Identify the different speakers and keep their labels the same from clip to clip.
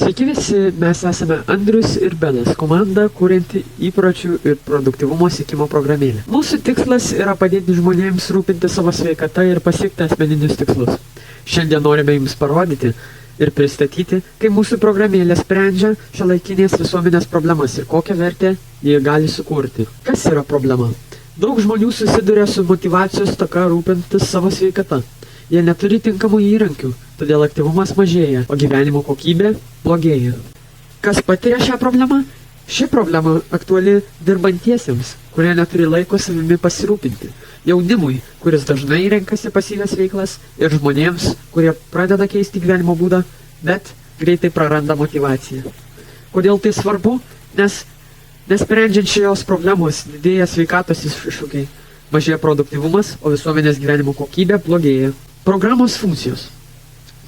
Speaker 1: Sveiki visi, mes esame Andrius ir Benas, komanda, kurianti įpročių ir produktyvumo siekimo programėlę. Mūsų tikslas yra padėti žmonėms rūpinti savo sveikatą ir pasiekti asmeninius tikslus. Šiandien norime jums parodyti ir pristatyti, kaip mūsų programėlė sprendžia šiuolaikinės visuomenės problemas ir kokią vertę jie gali sukurti. Kas yra problema? Daug žmonių susiduria su motyvacijos stoka rūpintis savo sveikata. Jie neturi tinkamų įrankių, todėl aktyvumas mažėja, o gyvenimo kokybė blogėja. Kas patiria šią problemą? Ši problema aktuali dirbantiesiems, kurie neturi laiko savimi pasirūpinti, jaunimui, kuris dažnai renkasi pasyvias veiklas, ir žmonėms, kurie pradeda keisti gyvenimo būdą, bet greitai praranda motyvaciją. Kodėl tai svarbu? Nes nesprendžiant šios problemos didėja sveikatos iššūkiai, mažėja produktyvumas, o visuomenės gyvenimo kokybė blogėja. Programos funkcijos.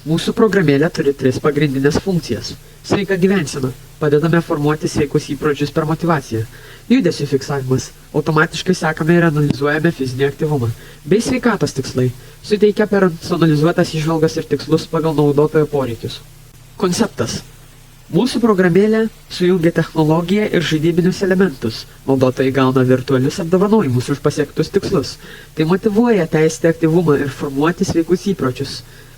Speaker 1: Mūsų programėlė turi 3 pagrindinės funkcijas. Sveika gyvensena. Padedame formuoti sveikus įpročius per motyvaciją. Judesių fiksavimas. Automatiškai sekame ir analizuojame fizinį aktyvumą. Bei sveikatos tikslai. Suteikia personalizuotas įžvalgas ir tikslus pagal naudotojo poreikius. Konceptas. Mūsų programėlė sujungia technologiją ir žaidybinius elementus. Naudotojai gauna virtualius apdovanojimus už pasiektus tikslus. Tai motyvuoja tęsti aktyvumą ir formuoti sveikus įpročius.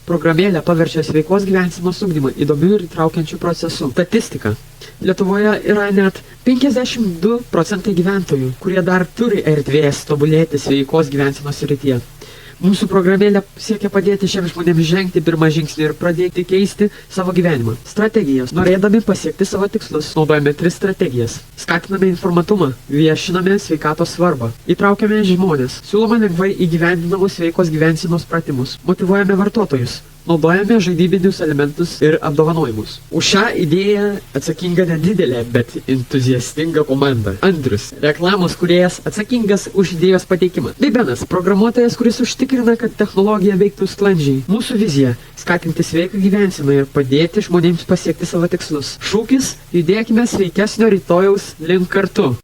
Speaker 1: Programėlė paverčia sveikos gyvensenos ugdymą įdomių ir įtraukiančių procesų. Statistika. Lietuvoje yra net 52% gyventojų, kurie dar turi erdvės tobulėti sveikos gyvensenos srityje. Mūsų programėlė siekia padėti šiems žmonėms žengti pirmą žingsnį ir pradėti keisti savo gyvenimą. Strategijos. Norėdami pasiekti savo tikslus, naudojame 3 strategijas. Skatiname informatumą, viešiname sveikatos svarbą, įtraukiame žmones, siūlome lengvai įgyvendinamus sveikos gyvensenos pratimus, motyvuojame vartotojus. Naudojame žaidybinius elementus ir apdovanojimus. Už šią idėją atsakinga nedidelė, bet entuziastinga komanda. Andrius, reklamos kūrėjas atsakingas už idėjos pateikimą. Bei Benas, programuotojas, kuris užtikrina, kad technologija veiktų sklandžiai. Mūsų vizija – skatinti sveiką gyvenseną ir padėti žmonėms pasiekti savo tikslus. Šūkis – judėkime sveikesnio rytojaus link kartu.